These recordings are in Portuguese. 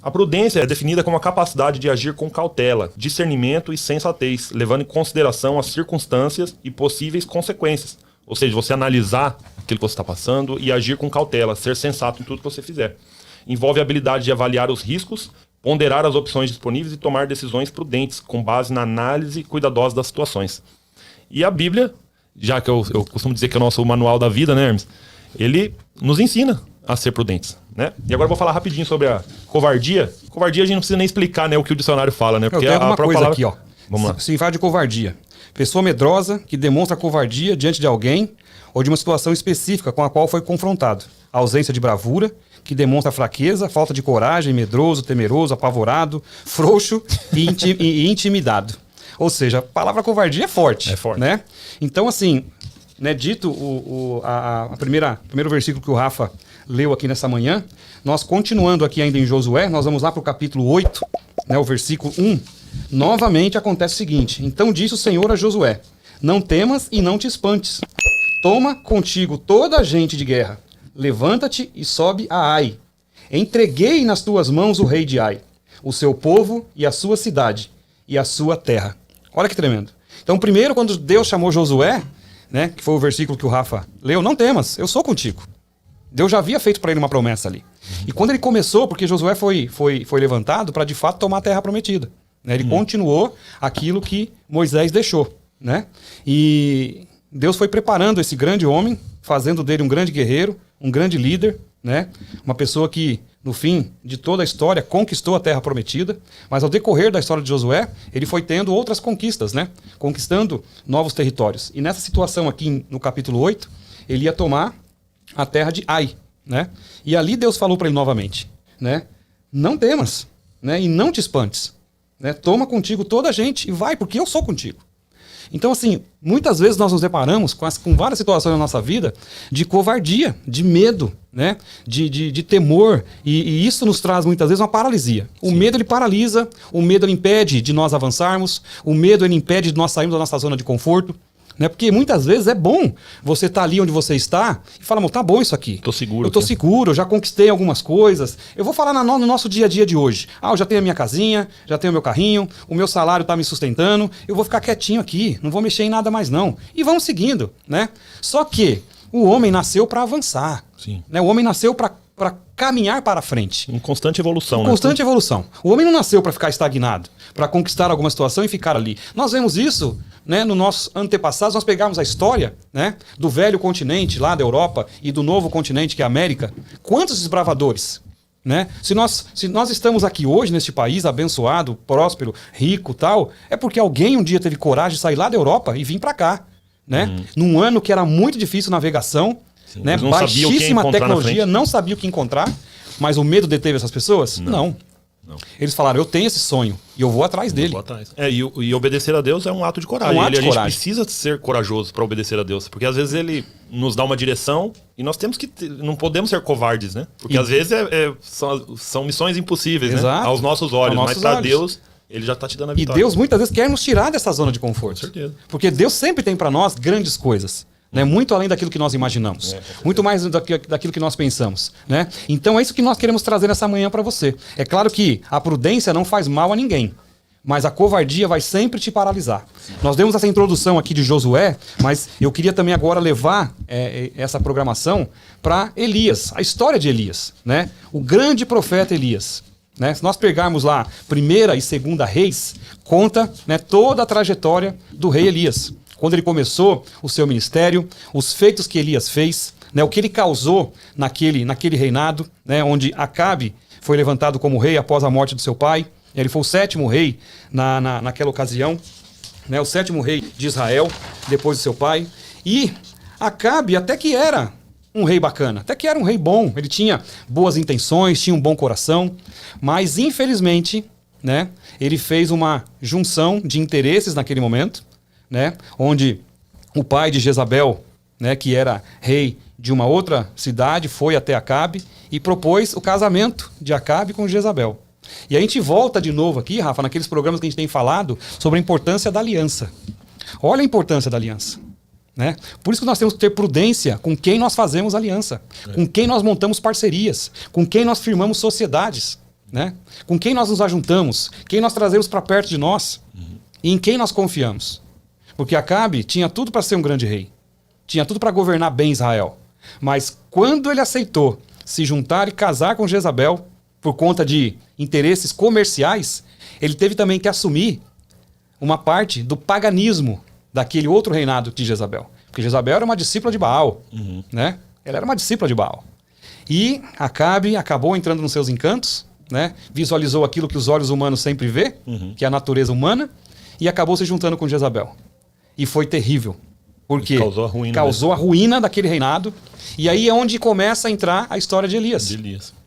A prudência é definida como a capacidade de agir com cautela, discernimento e sensatez, levando em consideração as circunstâncias e possíveis consequências. Ou seja, você analisar aquilo que você está passando e agir com cautela, ser sensato em tudo que você fizer. Envolve a habilidade de avaliar os riscos, ponderar as opções disponíveis e tomar decisões prudentes, com base na análise cuidadosa das situações. E a Bíblia, já que eu costumo dizer que é o nosso manual da vida, né, Hermes? Ele nos ensina a ser prudentes, né? E agora eu vou falar rapidinho sobre a covardia. Covardia a gente não precisa nem explicar, né, o que o dicionário fala, né? Porque eu tenho alguma coisa palavra... aqui, ó. Vamos lá. Significado de covardia. Pessoa medrosa que demonstra covardia diante de alguém ou de uma situação específica com a qual foi confrontado. A ausência de bravura, que demonstra fraqueza, falta de coragem, medroso, temeroso, apavorado, frouxo e intimidado. Ou seja, a palavra covardia é forte. É forte. Né? Então, assim, né, dito o primeiro versículo que o Rafa leu aqui nessa manhã, nós continuando aqui ainda em Josué, nós vamos lá para o capítulo 8, né, o versículo 1. Novamente acontece o seguinte: então disse o Senhor a Josué: não temas e não te espantes. Toma contigo toda a gente de guerra. Levanta-te e sobe a Ai. Entreguei nas tuas mãos o rei de Ai, o seu povo e a sua cidade e a sua terra. Olha que tremendo. Então, primeiro, quando Deus chamou Josué, né, que foi o versículo que o Rafa leu, não temas, eu sou contigo. Deus já havia feito para ele uma promessa ali. E quando ele começou, porque Josué foi levantado para de fato tomar a terra prometida. Né? Ele continuou aquilo que Moisés deixou. Né? E Deus foi preparando esse grande homem, fazendo dele um grande guerreiro, um grande líder, né? Uma pessoa que, no fim de toda a história, conquistou a terra prometida, mas ao decorrer da história de Josué, ele foi tendo outras conquistas, né? Conquistando novos territórios. E nessa situação aqui no capítulo 8, ele ia tomar a terra de Ai, né? E ali Deus falou para ele novamente, né? Não temas, né? E não te espantes, né? Toma contigo toda a gente e vai, porque eu sou contigo. Então, assim, muitas vezes nós nos deparamos com várias situações na nossa vida de covardia, de medo, né? de temor, e isso nos traz muitas vezes uma paralisia. O medo, ele paralisa, o medo, ele impede de nós avançarmos, o medo, ele impede de nós sairmos da nossa zona de conforto. Né? Porque muitas vezes é bom você estar ali onde você está e falar, tá bom isso aqui. Tô seguro. Eu tô seguro, eu já conquistei algumas coisas. Eu vou falar no nosso dia a dia de hoje. Eu já tenho a minha casinha, já tenho o meu carrinho, o meu salário tá me sustentando, eu vou ficar quietinho aqui, não vou mexer em nada mais não. E vamos seguindo, né? Só que o homem nasceu para avançar. Sim. Né? O homem nasceu para caminhar para frente. Em constante evolução, né? Constante evolução. O homem não nasceu para ficar estagnado, para conquistar alguma situação e ficar ali. Nós vemos isso, né, nos nossos antepassados. Nós pegarmos a história, né, do velho continente lá da Europa e do novo continente que é a América. Quantos desbravadores, né? Se nós estamos aqui hoje neste país abençoado, próspero, rico, tal, é porque alguém um dia teve coragem de sair lá da Europa e vir para cá, né? Num ano que era muito difícil navegação, né? Baixíssima tecnologia, não sabia o que encontrar, mas o medo deteve essas pessoas? Não. Eles falaram, eu tenho esse sonho e eu vou atrás dele. E obedecer a Deus é um ato de coragem. A gente precisa ser corajoso para obedecer a Deus, porque às vezes ele nos dá uma direção e nós temos que não podemos ser covardes, né? Porque às vezes são missões impossíveis, né? Aos nossos olhos, mas para Deus ele já está te dando a vitória. E Deus muitas vezes quer nos tirar dessa zona de conforto. Com certeza. Porque Deus sempre tem para nós grandes coisas. Né? Muito além daquilo que nós imaginamos. Muito mais daquilo que nós pensamos. Né? Então é isso que nós queremos trazer nessa manhã para você. É claro que a prudência não faz mal a ninguém, mas a covardia vai sempre te paralisar. Nós demos essa introdução aqui de Josué, mas eu queria também agora levar essa programação para Elias, a história de Elias, né? O grande profeta Elias. Né? Se nós pegarmos lá 1ª e 2ª Reis, conta, né, toda a trajetória do rei Elias. Quando ele começou o seu ministério, os feitos que Elias fez, né, o que ele causou naquele reinado, né, onde Acabe foi levantado como rei após a morte do seu pai. Ele foi o 7º rei naquela ocasião, né, o 7º rei de Israel, depois do seu pai. E Acabe até que era um rei bacana, até que era um rei bom, ele tinha boas intenções, tinha um bom coração, mas infelizmente, né, ele fez uma junção de interesses naquele momento, né, onde o pai de Jezabel, né, que era rei de uma outra cidade, foi até Acabe e propôs o casamento de Acabe com Jezabel. E a gente volta de novo aqui, Rafa, naqueles programas que a gente tem falado sobre a importância da aliança. Olha a importância da aliança. Né? Por isso que nós temos que ter prudência com quem nós fazemos aliança, com quem nós montamos parcerias, com quem nós firmamos sociedades. né? Com quem nós nos ajuntamos, quem nós trazemos para perto de nós e em quem nós confiamos. Porque Acabe tinha tudo para ser um grande rei, tinha tudo para governar bem Israel. Mas quando ele aceitou se juntar e casar com Jezabel, por conta de interesses comerciais, ele teve também que assumir uma parte do paganismo daquele outro reinado de Jezabel. Porque Jezabel era uma discípula de Baal, né? Ela era uma discípula de Baal. E Acabe acabou entrando nos seus encantos, né? Visualizou aquilo que os olhos humanos sempre vê, que é a natureza humana, e acabou se juntando com Jezabel. E foi terrível. Porque causou a ruína daquele reinado. E aí é onde começa a entrar a história de Elias.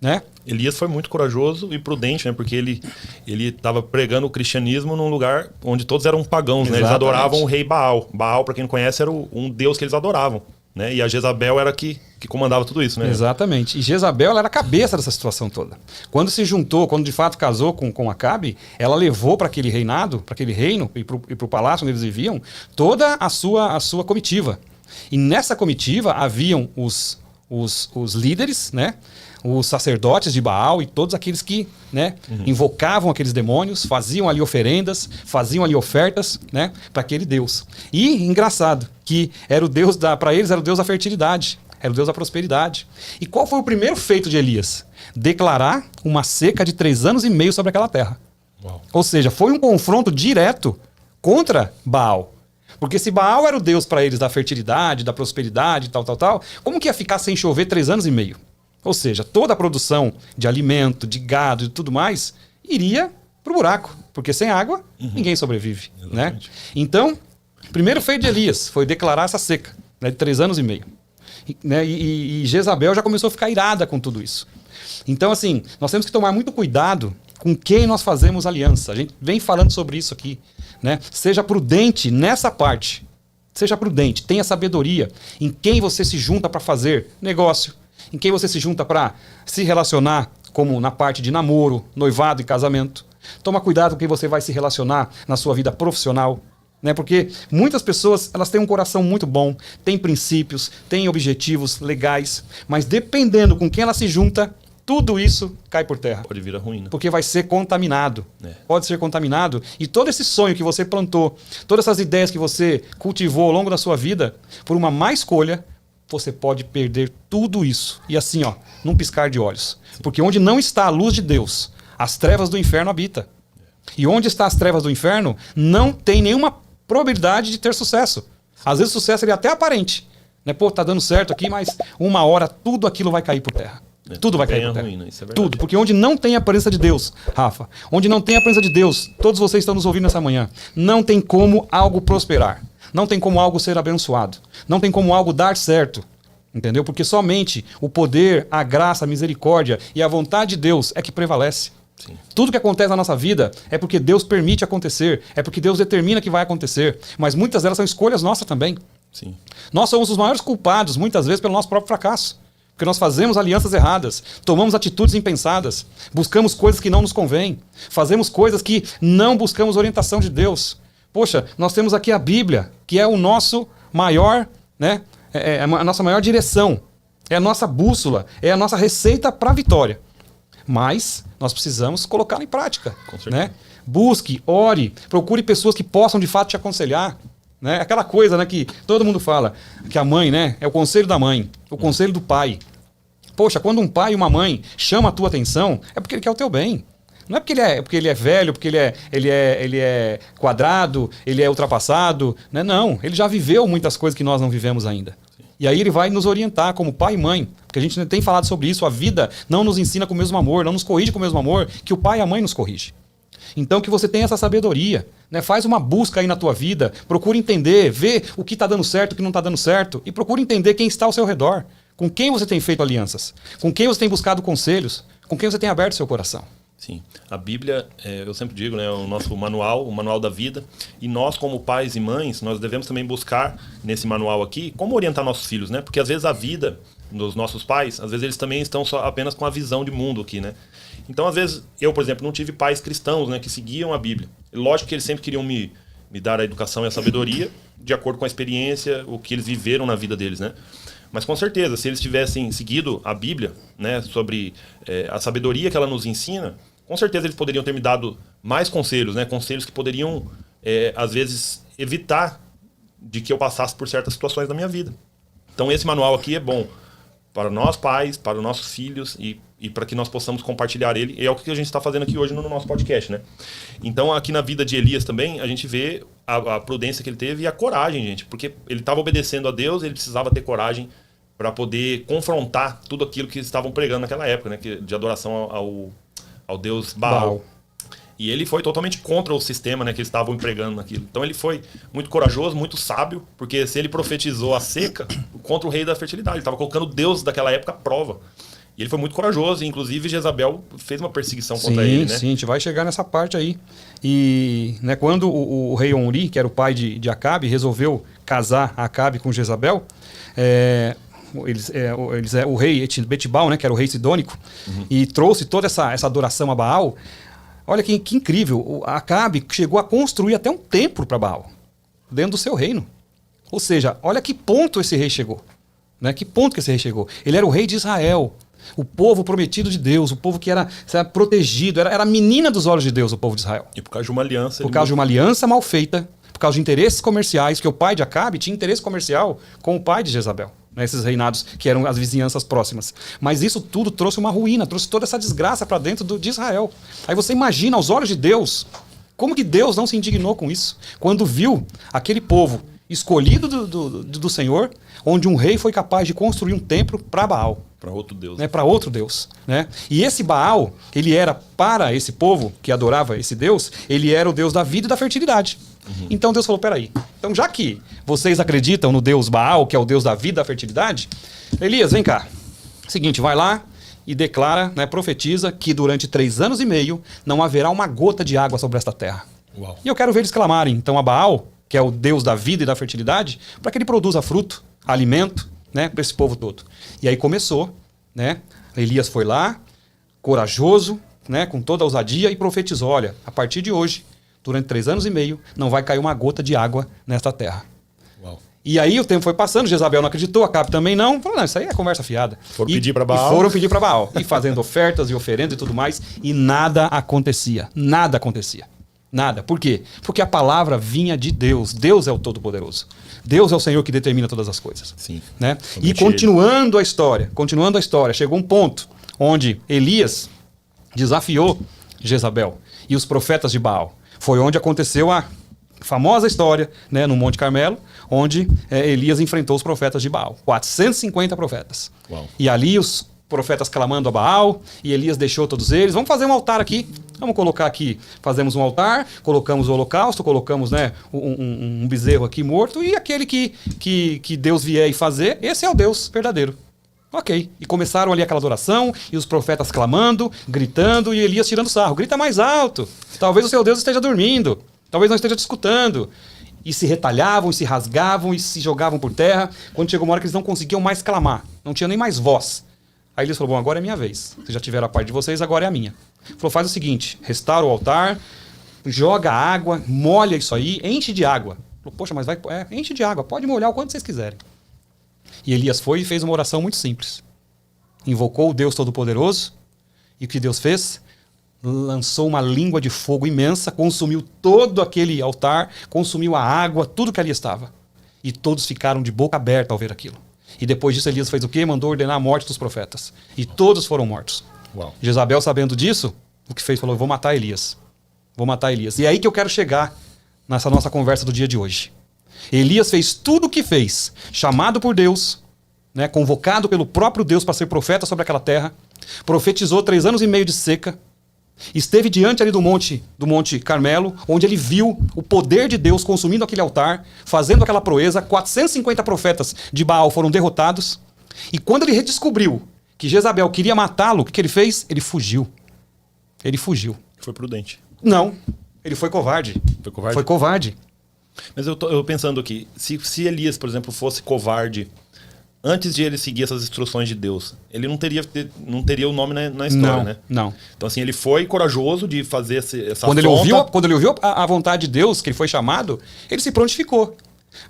Né? Elias foi muito corajoso e prudente, né? Porque ele estava pregando o cristianismo num lugar onde todos eram pagãos, né? Eles adoravam o rei Baal. Baal, para quem não conhece, era um deus que eles adoravam. Né? E a Jezabel era que comandava tudo isso, né? Exatamente. E Jezabel ela era a cabeça dessa situação toda. Quando se juntou, quando de fato casou com Acabe, ela levou para aquele reinado, para aquele reino e para o palácio onde eles viviam, toda a sua comitiva. E nessa comitiva haviam os líderes, né? Os sacerdotes de Baal e todos aqueles que, né, invocavam aqueles demônios, faziam ali oferendas, faziam ali ofertas, né, para aquele Deus. E engraçado que era o Deus para eles era o Deus da fertilidade, era o Deus da prosperidade. E qual foi o primeiro feito de Elias? Declarar uma seca de 3 anos e meio sobre aquela terra. Uau. Ou seja, foi um confronto direto contra Baal. Porque se Baal era o Deus para eles da fertilidade, da prosperidade, tal, como que ia ficar sem chover 3 anos e meio? Ou seja, toda a produção de alimento, de gado e tudo mais iria para o buraco. Porque sem água, ninguém sobrevive. Né? Então, o primeiro feito de Elias foi declarar essa seca, né, de 3 anos e meio. E Jezabel já começou a ficar irada com tudo isso. Então, assim, nós temos que tomar muito cuidado com quem nós fazemos aliança. A gente vem falando sobre isso aqui. Né? Seja prudente nessa parte. Seja prudente, tenha sabedoria em quem você se junta para fazer negócio, em quem você se junta para se relacionar, como na parte de namoro, noivado e casamento. Toma cuidado com quem você vai se relacionar na sua vida profissional. Né? Porque muitas pessoas elas têm um coração muito bom, têm princípios, têm objetivos legais, mas dependendo com quem ela se junta, tudo isso cai por terra. Pode vir a ruína. Porque vai ser contaminado. Pode ser contaminado. E todo esse sonho que você plantou, todas essas ideias que você cultivou ao longo da sua vida, por uma má escolha, você pode perder tudo isso. E assim, ó, num piscar de olhos. Sim. Porque onde não está a luz de Deus, as trevas do inferno habitam. E onde está as trevas do inferno, não tem nenhuma probabilidade de ter sucesso. Às vezes o sucesso ele é até aparente. Né? Pô, tá dando certo aqui, mas uma hora tudo aquilo vai cair por terra. Tudo vai cair por terra. Ruína, isso é verdade. Tudo, porque onde não tem a presença de Deus, Rafa, onde não tem a presença de Deus, todos vocês estão nos ouvindo nessa manhã, não tem como algo prosperar, não tem como algo ser abençoado, não tem como algo dar certo, entendeu? Porque somente o poder, a graça, a misericórdia e a vontade de Deus é que prevalece. Sim. Tudo que acontece na nossa vida é porque Deus permite acontecer, é porque Deus determina que vai acontecer, mas muitas delas são escolhas nossas também. Sim. Nós somos os maiores culpados, muitas vezes, pelo nosso próprio fracasso. Porque nós fazemos alianças erradas, tomamos atitudes impensadas, buscamos coisas que não nos convêm, fazemos coisas que não buscamos orientação de Deus. Poxa, nós temos aqui a Bíblia, que é o nosso maior, né, é a nossa maior direção, é a nossa bússola, é a nossa receita para a vitória. Mas nós precisamos colocá-la em prática. Com certeza. Né? Busque, ore, procure pessoas que possam de fato te aconselhar. Né? Aquela coisa, né, que todo mundo fala, que a mãe, né, é o conselho da mãe, o conselho do pai. Poxa, quando um pai e uma mãe chamam a tua atenção, é porque ele quer o teu bem. Não é porque ele é velho, porque ele é quadrado, ele é ultrapassado. Né? Não, ele já viveu muitas coisas que nós não vivemos ainda. Sim. E aí ele vai nos orientar como pai e mãe, porque a gente tem falado sobre isso, a vida não nos ensina com o mesmo amor, não nos corrige com o mesmo amor que o pai e a mãe nos corrigem. Então que você tenha essa sabedoria, né? Faz uma busca aí na tua vida, procura entender, vê o que está dando certo, o que não está dando certo, e procura entender quem está ao seu redor, com quem você tem feito alianças, com quem você tem buscado conselhos, com quem você tem aberto seu coração. Sim, a Bíblia, eu sempre digo, né, é o nosso manual, o manual da vida, e nós como pais e mães, nós devemos também buscar nesse manual aqui como orientar nossos filhos, né? Porque às vezes a vida dos nossos pais, às vezes eles também estão só apenas com a visão de mundo aqui, né? Então, às vezes, eu, por exemplo, não tive pais cristãos, né, que seguiam a Bíblia. Lógico que eles sempre queriam me dar a educação e a sabedoria de acordo com a experiência, o que eles viveram na vida deles, né? Mas com certeza, se eles tivessem seguido a Bíblia, né, sobre a sabedoria que ela nos ensina, Com certeza eles poderiam ter me dado mais conselhos, né? Conselhos que poderiam, às vezes, evitar de que eu passasse por certas situações da minha vida. Então esse manual aqui é bom para nós pais, para os nossos filhos e para que nós possamos compartilhar ele. E é o que a gente está fazendo aqui hoje no nosso podcast, né? Então aqui na vida de Elias também, a gente vê a prudência que ele teve e a coragem, gente. Porque ele estava obedecendo a Deus, ele precisava ter coragem para poder confrontar tudo aquilo que eles estavam pregando naquela época, né? De adoração ao Deus Baal. E ele foi totalmente contra o sistema, né, que eles estavam empregando naquilo. Então ele foi muito corajoso, muito sábio, porque se ele profetizou a seca contra o rei da fertilidade, ele estava colocando Deus daquela época à prova. E ele foi muito corajoso, e inclusive Jezabel fez uma perseguição contra ele, né? Sim, a gente vai chegar nessa parte aí. E né, quando o rei Omri, que era o pai de Acabe, resolveu casar Acabe com Jezabel, o rei Betibal, né, que era o rei sidônico, e trouxe toda essa adoração a Baal. Olha que incrível, o Acabe chegou a construir até um templo para Baal, dentro do seu reino. Ou seja, olha que ponto esse rei chegou. Né? Que ponto que esse rei chegou. Ele era o rei de Israel, o povo prometido de Deus, o povo que era protegido, era a menina dos olhos de Deus, o povo de Israel. E por causa de uma aliança... Por causa de uma aliança mal feita, por causa de interesses comerciais, porque o pai de Acabe tinha interesse comercial com o pai de Jezabel. Né, esses reinados que eram as vizinhanças próximas. Mas isso tudo trouxe uma ruína, trouxe toda essa desgraça para dentro de Israel. Aí você imagina, aos olhos de Deus, como que Deus não se indignou com isso? Quando viu aquele povo escolhido do Senhor, onde um rei foi capaz de construir um templo para Baal. Para outro Deus. Né, para outro Deus. Né? E esse Baal, ele era, para esse povo que adorava esse Deus, ele era o Deus da vida e da fertilidade. Então Deus falou, peraí, então já que vocês acreditam no Deus Baal, que é o Deus da vida e da fertilidade, Elias, vem cá. Seguinte, vai lá e declara, né, profetiza que durante 3 anos e meio não haverá uma gota de água sobre esta terra. Uau. E eu quero ver eles clamarem, então, a Baal, que é o Deus da vida e da fertilidade, para que ele produza fruto, alimento, né, para esse povo todo. E aí começou, né? Elias foi lá, corajoso, né, com toda a ousadia, e profetizou, olha, a partir de hoje, durante 3 anos e meio, não vai cair uma gota de água nesta terra. Uau. E aí o tempo foi passando, Jezabel não acreditou, Acabe também não. Falou, não, isso aí é conversa fiada. Foram pedir para Baal. E foram pedir para Baal. E fazendo ofertas e oferendas e tudo mais. E nada acontecia. Nada acontecia. Nada. Por quê? Porque a palavra vinha de Deus. Deus é o Todo-Poderoso. Deus é o Senhor que determina todas as coisas. Sim. Né? E continuando a história, chegou um ponto onde Elias desafiou Jezabel e os profetas de Baal. Foi onde aconteceu a famosa história, né, no Monte Carmelo, onde Elias enfrentou os profetas de Baal. 450 profetas. Uau. E ali os profetas clamando a Baal, e Elias deixou todos eles. Vamos fazer um altar aqui. Vamos colocar aqui. Fazemos um altar, colocamos o holocausto, colocamos, né, um bezerro aqui morto, e aquele que Deus vier e fazer, esse é o Deus verdadeiro. Ok. E começaram ali aquela adoração, e os profetas clamando, gritando, e Elias tirando sarro. Grita mais alto. Talvez o seu Deus esteja dormindo. Talvez não esteja te escutando. E se retalhavam, e se rasgavam, e se jogavam por terra. Quando chegou uma hora que eles não conseguiam mais clamar. Não tinha nem mais voz. Aí Elias falou, bom, agora é minha vez. Vocês já tiveram a parte de vocês, agora é a minha. Falou, faz o seguinte, restaura o altar, joga água, molha isso aí, enche de água. Falou, poxa, mas vai... enche de água, pode molhar o quanto vocês quiserem. E Elias foi e fez uma oração muito simples. Invocou o Deus Todo-Poderoso. E o que Deus fez? Lançou uma língua de fogo imensa, consumiu todo aquele altar, consumiu a água, tudo que ali estava. E todos ficaram de boca aberta ao ver aquilo. E depois disso Elias fez o quê? Mandou ordenar a morte dos profetas. E todos foram mortos. Uau. Jezabel, sabendo disso, o que fez? Falou, vou matar Elias. Vou matar Elias. E é aí que eu quero chegar nessa nossa conversa do dia de hoje. Elias fez tudo o que fez, chamado por Deus, né, convocado pelo próprio Deus para ser profeta sobre aquela terra, profetizou 3 anos e meio de seca, esteve diante ali do Monte Carmelo, onde ele viu o poder de Deus consumindo aquele altar, fazendo aquela proeza. 450 profetas de Baal foram derrotados. E quando ele redescobriu que Jezabel queria matá-lo, o que ele fez? Ele fugiu. Ele fugiu. Foi prudente. Não, ele foi covarde. Foi covarde? Foi covarde. Mas eu pensando aqui, se Elias, por exemplo, fosse covarde, antes de ele seguir essas instruções de Deus, ele não teria o nome na história, né? Não. Então, assim, ele foi corajoso de fazer essa Quando ele ouviu a vontade de Deus, que ele foi chamado, ele se prontificou.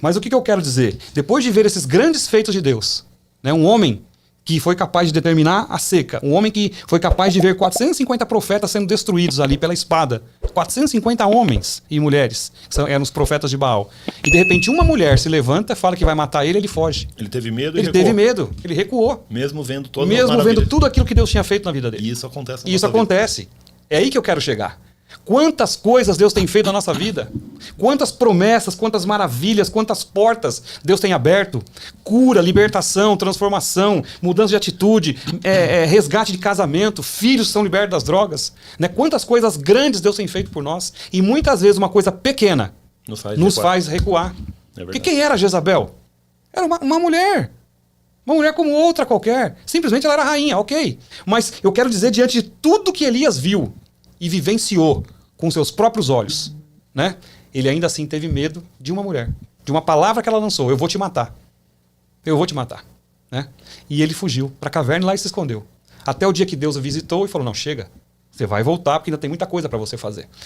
Mas o que eu quero dizer? Depois de ver esses grandes feitos de Deus, né, um homem que foi capaz de determinar a seca. Um homem que foi capaz de ver 450 profetas sendo destruídos ali pela espada. 450 homens e mulheres, que eram os profetas de Baal. E de repente uma mulher se levanta, fala que vai matar ele foge. Ele teve medo e Ele recuou. teve medo, ele recuou. Mesmo vendo todas as Mesmo vendo maravilhas. tudo aquilo que Deus tinha feito na vida dele. E isso acontece na E isso nossa vida. acontece. É aí que eu quero chegar. Quantas coisas Deus tem feito na nossa vida. Quantas promessas, quantas maravilhas, quantas portas Deus tem aberto. Cura, libertação, transformação, mudança de atitude, resgate de casamento, filhos são libertos das drogas. Né? Quantas coisas grandes Deus tem feito por nós. E muitas vezes uma coisa pequena nos faz recuar. Porque quem era Jezabel? Era uma mulher. Uma mulher como outra qualquer. Simplesmente ela era rainha, ok. Mas eu quero dizer, diante de tudo que Elias viu e vivenciou com seus próprios olhos, né? Ele ainda assim teve medo de uma mulher. De uma palavra que ela lançou. Eu vou te matar. Eu vou te matar. Né? E ele fugiu para a caverna e lá ele se escondeu. Até o dia que Deus o visitou e falou, não, chega. Você vai voltar porque ainda tem muita coisa para você fazer.